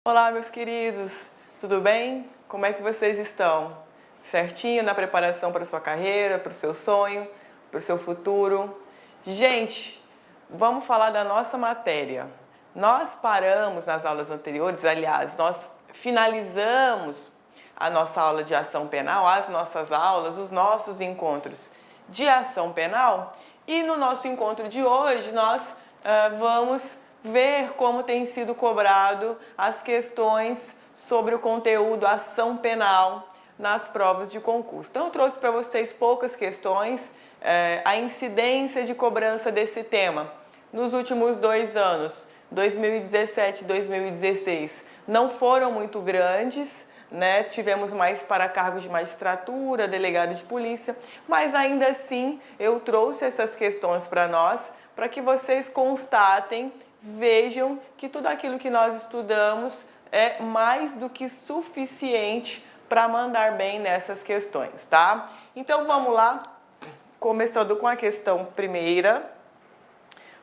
Olá, meus queridos, tudo bem? Como é que vocês estão? Certinho na preparação para a sua carreira, para o seu sonho, para o seu futuro? Gente, vamos falar da nossa matéria. Nós paramos nas aulas anteriores, aliás, nós finalizamos a nossa aula de ação penal, as nossas aulas, os nossos encontros de ação penal, e no nosso encontro de hoje nós vamos ver como tem sido cobrado as questões sobre o conteúdo ação penal nas provas de concurso. Então eu trouxe para vocês poucas questões, a incidência de cobrança desse tema nos últimos 2 anos, 2017 e 2016, não foram muito grandes, né? Tivemos mais para cargos de magistratura, delegado de polícia, mas ainda assim eu trouxe essas questões para nós, para que vocês constatem, vejam que tudo aquilo que nós estudamos é mais do que suficiente para mandar bem nessas questões, tá? Então vamos lá, começando com a questão primeira,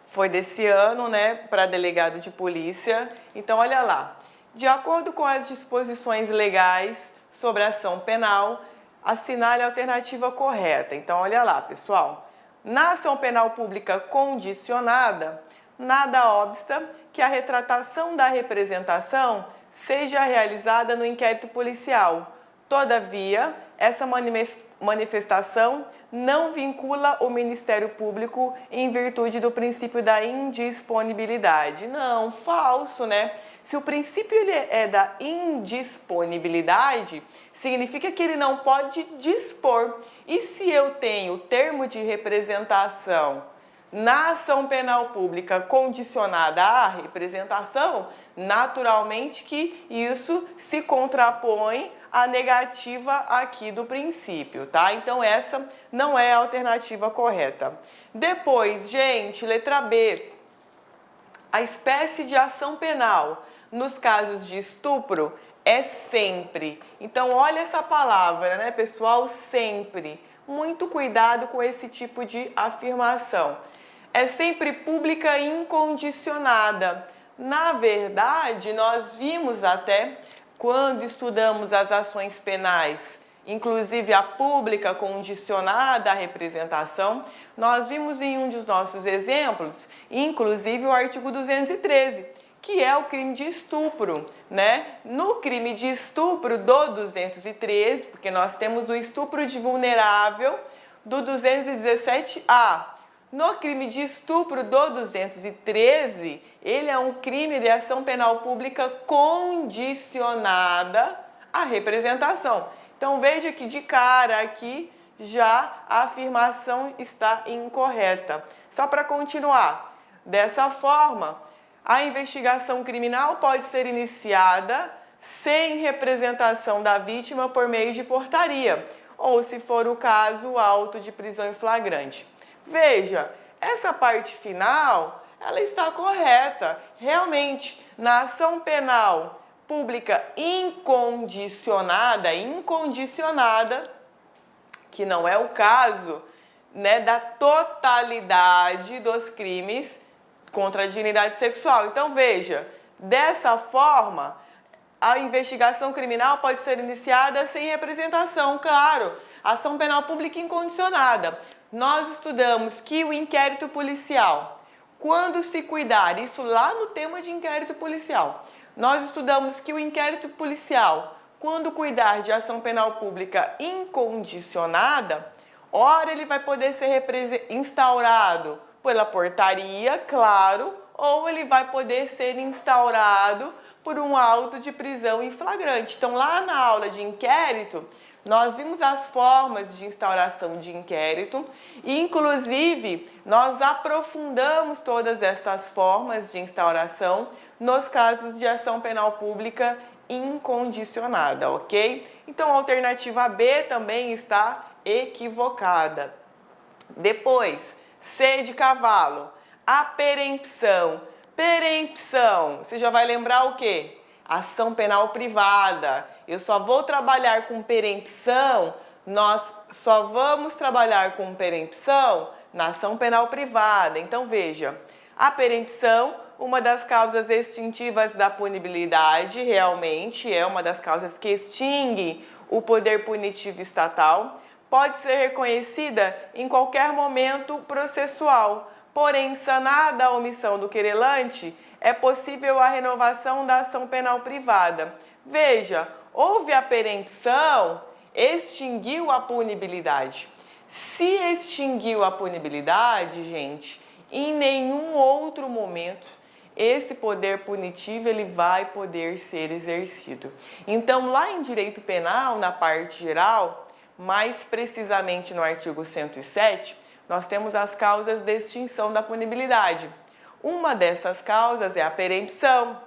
foi desse ano, né, para delegado de polícia. Então olha lá, de acordo com as disposições legais sobre a ação penal, assinale a alternativa correta. Então olha lá, pessoal, na ação penal pública condicionada, nada obsta que a retratação da representação seja realizada no inquérito policial. Todavia, essa manifestação não vincula o Ministério Público em virtude do princípio da indisponibilidade. Não, falso, né? Se o princípio ele é da indisponibilidade, significa que ele não pode dispor. E se eu tenho termo de representação na ação penal pública condicionada à representação, naturalmente que isso se contrapõe à negativa aqui do princípio, tá? Então essa não é a alternativa correta. Depois, gente, letra B, a espécie de ação penal nos casos de estupro é sempre. Então olha essa palavra, né, pessoal? Sempre. Muito cuidado com esse tipo de afirmação. É sempre pública e incondicionada. Na verdade, nós vimos até quando estudamos as ações penais, inclusive a pública condicionada à representação, nós vimos em um dos nossos exemplos, inclusive o artigo 213, que é o crime de estupro, né? No crime de estupro do 213, porque nós temos o estupro de vulnerável do 217A. No crime de estupro do 213, ele é um crime de ação penal pública condicionada à representação. Então veja que de cara aqui já a afirmação está incorreta. Só para continuar, dessa forma, a investigação criminal pode ser iniciada sem representação da vítima por meio de portaria, ou, se for o caso, auto de prisão em flagrante. Veja, essa parte final, ela está correta. Realmente, na ação penal pública incondicionada, que não é o caso, né, da totalidade dos crimes contra a dignidade sexual. Então, veja, dessa forma, a investigação criminal pode ser iniciada sem representação, claro, ação penal pública incondicionada. Nós estudamos que o inquérito policial, quando se cuidar, isso lá no tema de inquérito policial, nós estudamos que o inquérito policial, quando cuidar de ação penal pública incondicionada, ora ele vai poder ser instaurado pela portaria, claro, ou ele vai poder ser instaurado por um auto de prisão em flagrante. Então, lá na aula de inquérito, nós vimos as formas de instauração de inquérito e, inclusive, nós aprofundamos todas essas formas de instauração nos casos de ação penal pública incondicionada, ok? Então, a alternativa B também está equivocada. Depois, C de cavalo, aperempção. Perempção, você já vai lembrar o quê? Ação penal privada. Eu só vou trabalhar com perempção, nós só vamos trabalhar com perempção na ação penal privada. Então veja, a perempção uma das causas extintivas da punibilidade, realmente é uma das causas que extingue o poder punitivo estatal, pode ser reconhecida em qualquer momento processual, porém, sanada a omissão do querelante, é possível a renovação da ação penal privada. Veja, houve a perempção, extinguiu a punibilidade. Se extinguiu a punibilidade, gente, em nenhum outro momento esse poder punitivo ele vai poder ser exercido. Então, lá em direito penal, na parte geral, mais precisamente no artigo 107, nós temos as causas de extinção da punibilidade. Uma dessas causas é a perempção,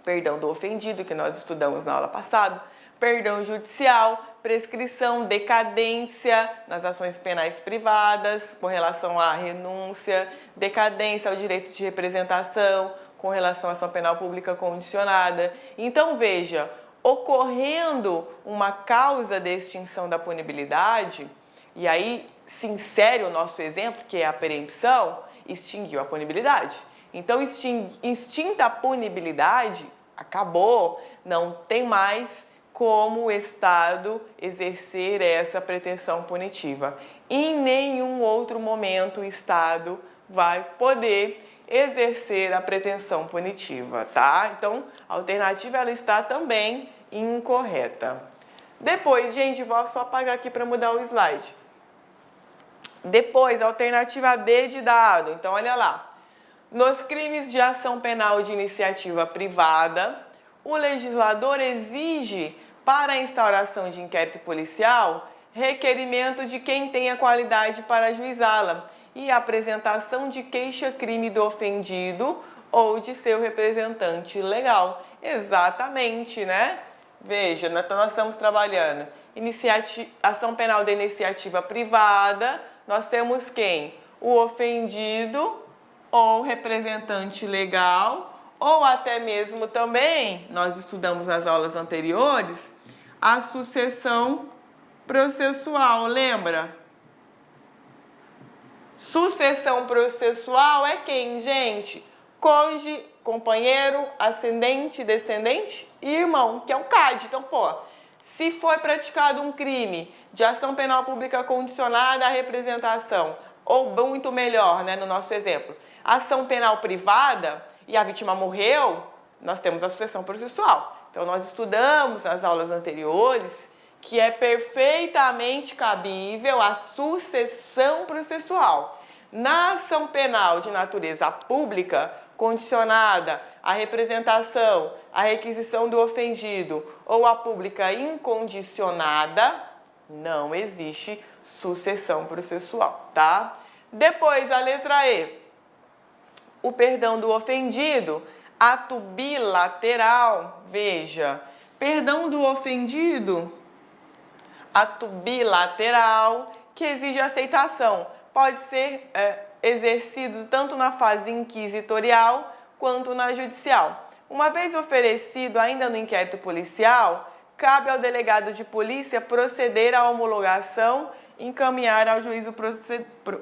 perdão do ofendido, que nós estudamos na aula passada, perdão judicial, prescrição, decadência nas ações penais privadas, com relação à renúncia, decadência ao direito de representação, com relação à ação penal pública condicionada. Então, veja, ocorrendo uma causa de extinção da punibilidade, e aí se insere o nosso exemplo, que é a perempção, extinguiu a punibilidade. Então, extinta a punibilidade, acabou, não tem mais como o Estado exercer essa pretensão punitiva. Em nenhum outro momento o Estado vai poder exercer a pretensão punitiva, tá? Então, a alternativa ela está também incorreta. Depois, gente, vou só apagar aqui para mudar o slide. Depois, a alternativa D de dado. Então, olha lá. Nos crimes de ação penal de iniciativa privada, o legislador exige para a instauração de inquérito policial requerimento de quem tenha qualidade para ajuizá-la e apresentação de queixa-crime do ofendido ou de seu representante legal. Exatamente, né? Veja, então nós estamos trabalhando ação penal de iniciativa privada, nós temos quem? O ofendido ou representante legal, ou até mesmo também, nós estudamos nas aulas anteriores, a sucessão processual, lembra? Sucessão processual é quem, gente? Cônjuge, companheiro, ascendente, descendente e irmão, que é o CAD. Então, se foi praticado um crime de ação penal pública condicionada à representação, ou muito melhor, né, no nosso exemplo, ação penal privada e a vítima morreu, nós temos a sucessão processual. Então, nós estudamos nas aulas anteriores que é perfeitamente cabível a sucessão processual. Na ação penal de natureza pública, condicionada à representação, à requisição do ofendido ou à pública incondicionada, não existe sucessão processual, tá? Depois, a letra E. O perdão do ofendido, ato bilateral, veja, perdão do ofendido, ato bilateral, que exige aceitação. Pode ser exercido tanto na fase inquisitorial quanto na judicial. Uma vez oferecido ainda no inquérito policial, cabe ao delegado de polícia proceder à homologação e encaminhar ao juízo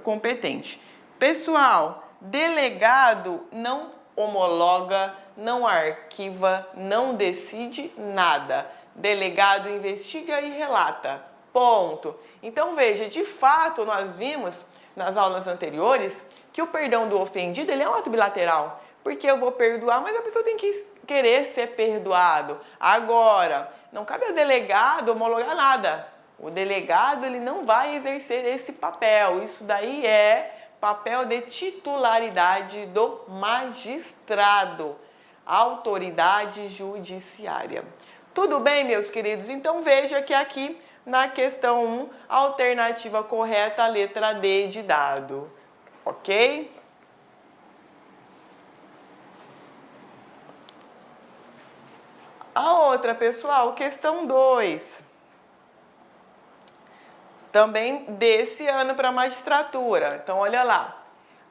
competente. Pessoal, delegado não homologa, não arquiva, não decide nada. Delegado investiga e relata. Ponto. Então, veja, de fato, nós vimos nas aulas anteriores que o perdão do ofendido ele é um ato bilateral. Porque eu vou perdoar, mas a pessoa tem que querer ser perdoado. Agora, não cabe ao delegado homologar nada. O delegado ele não vai exercer esse papel. Isso daí é papel de titularidade do magistrado, autoridade judiciária. Tudo bem, meus queridos? Então, veja que aqui na questão 1, a alternativa correta, a letra D de dado. Ok? A outra, pessoal, questão 2. Também desse ano para a magistratura. Então, olha lá.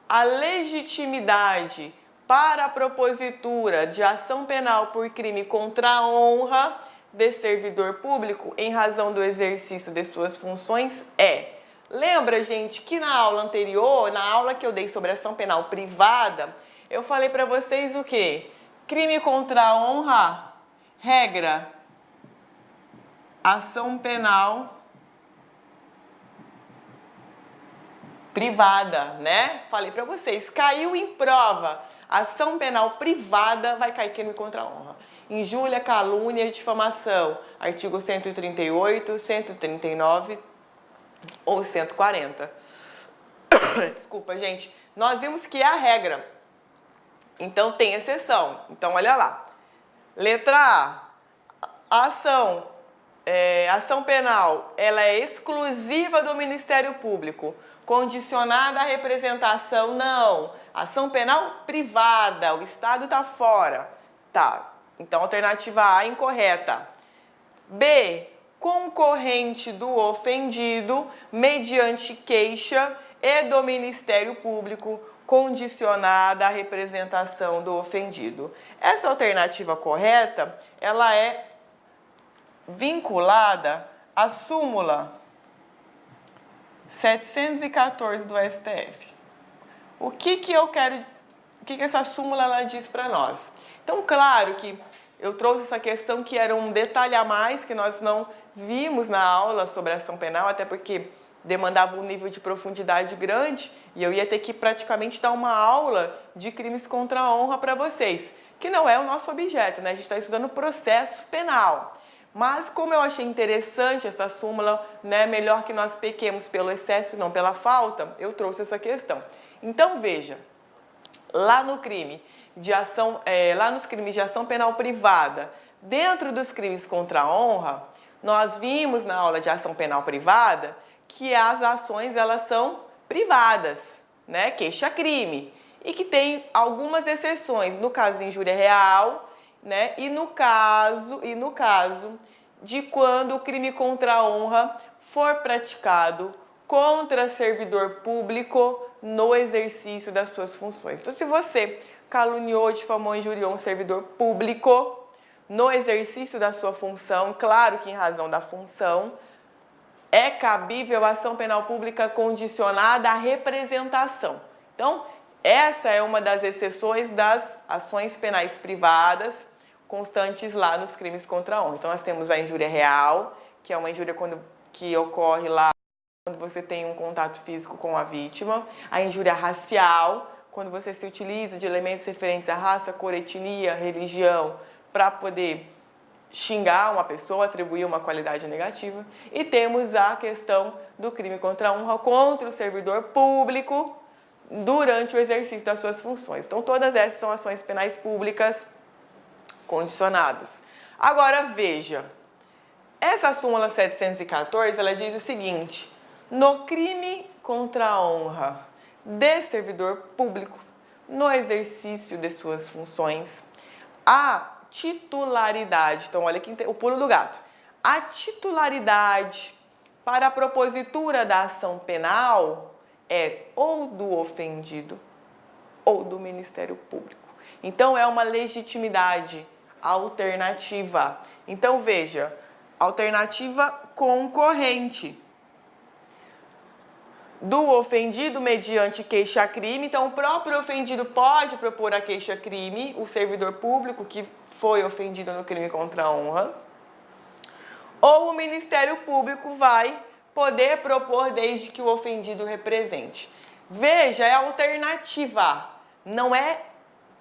A legitimidade para a propositura de ação penal por crime contra a honra de servidor público em razão do exercício de suas funções é. Lembra, gente, que na aula anterior, na aula que eu dei sobre ação penal privada, Eu falei para vocês o quê? Crime contra a honra, regra, ação penal privada, né? Falei para vocês, caiu em prova, ação penal privada vai cair crime contra a honra. Injúria, calúnia e difamação, artigo 138, 139 ou 140. Desculpa, gente. Nós vimos que é a regra. Então, tem exceção. Então, olha lá. Letra A. Ação penal, ela é exclusiva do Ministério Público. Condicionada à representação, não. Ação penal privada, o Estado está fora. Tá. Então, alternativa A incorreta. B. Concorrente do ofendido, mediante queixa e do Ministério Público, condicionada à representação do ofendido. Essa alternativa correta, ela é vinculada à súmula 714 do STF. O que essa súmula ela diz para nós? Então, claro que eu trouxe essa questão que era um detalhe a mais que nós não vimos na aula sobre a ação penal, até porque demandava um nível de profundidade grande e eu ia ter que praticamente dar uma aula de crimes contra a honra para vocês, que não é o nosso objeto, né? A gente está estudando processo penal. Mas como eu achei interessante essa súmula, né, melhor que nós pequemos pelo excesso e não pela falta, eu trouxe essa questão. Então veja, lá nos crimes de ação penal privada, dentro dos crimes contra a honra, nós vimos na aula de ação penal privada que as ações elas são privadas, né, queixa-crime, e que tem algumas exceções, no caso de injúria real, né, e no caso de quando o crime contra a honra for praticado contra servidor público no exercício das suas funções. Então, se você caluniou, difamou, injuriou um servidor público no exercício da sua função, claro que em razão da função, é cabível a ação penal pública condicionada à representação. Então, essa é uma das exceções das ações penais privadas constantes lá nos crimes contra a honra. Então, nós temos a injúria real, que é uma injúria que ocorre lá quando você tem um contato físico com a vítima. A injúria racial, quando você se utiliza de elementos referentes à raça, cor, etnia, religião, para poder xingar uma pessoa, atribuir uma qualidade negativa. E temos a questão do crime contra a honra contra o servidor público durante o exercício das suas funções. Então, todas essas são ações penais públicas condicionadas. Agora, veja, essa súmula 714, ela diz o seguinte: no crime contra a honra de servidor público, no exercício de suas funções, a titularidade, então olha aqui o pulo do gato, a titularidade para a propositura da ação penal é ou do ofendido ou do Ministério Público. Então, é uma legitimidade alternativa. Então, veja, alternativa concorrente. Do ofendido mediante queixa-crime. Então, o próprio ofendido pode propor a queixa-crime, o servidor público que foi ofendido no crime contra a honra. Ou o Ministério Público vai poder propor desde que o ofendido represente. Veja, é alternativa, não é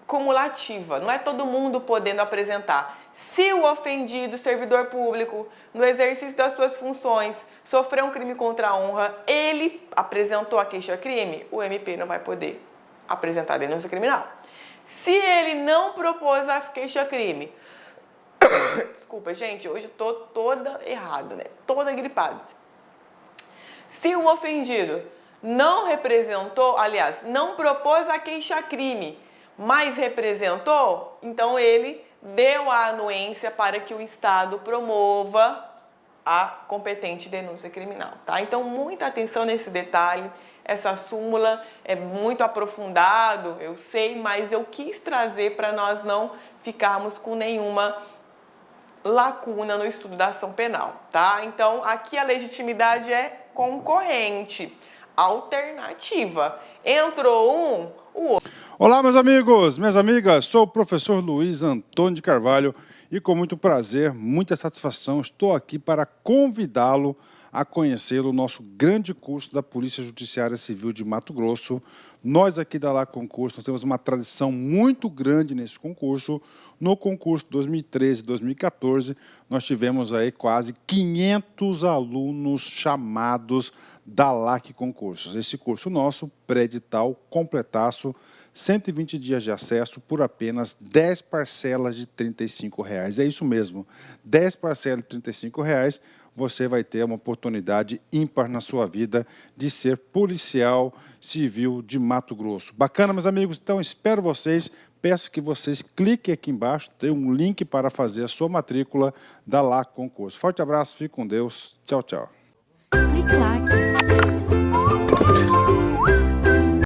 cumulativa, não é todo mundo podendo apresentar. Se o ofendido, servidor público, no exercício das suas funções, sofreu um crime contra a honra, ele apresentou a queixa-crime, o MP não vai poder apresentar a denúncia criminal. Se ele não propôs a queixa-crime, desculpa, gente, hoje eu tô toda errada, né? Toda gripada. Se o ofendido não representou, aliás, não propôs a queixa-crime, mas representou, então ele deu a anuência para que o Estado promova a competente denúncia criminal, tá? Então, muita atenção nesse detalhe. Essa súmula é muito aprofundado, eu sei, mas eu quis trazer para nós não ficarmos com nenhuma lacuna no estudo da ação penal, tá? Então, aqui a legitimidade é concorrente, alternativa. Entrou um, o outro. Olá, meus amigos, minhas amigas, sou o professor Luiz Antônio de Carvalho e com muito prazer, muita satisfação, estou aqui para convidá-lo a conhecer o nosso grande curso da Polícia Judiciária Civil de Mato Grosso. Nós aqui da La Concurso, nós temos uma tradição muito grande nesse concurso. No concurso 2013 e 2014, nós tivemos aí quase 500 alunos chamados da LAC Concursos. Esse curso nosso, pré-edital, completaço, 120 dias de acesso por apenas 10 parcelas de R$ 35. É isso mesmo, 10 parcelas de R$ 35, você vai ter uma oportunidade ímpar na sua vida de ser policial civil de Mato Grosso. Bacana, meus amigos? Então, espero vocês. Peço que vocês cliquem aqui embaixo, tem um link para fazer a sua matrícula da LAC Concurso. Forte abraço, fique com Deus. Tchau, tchau. Clique lá.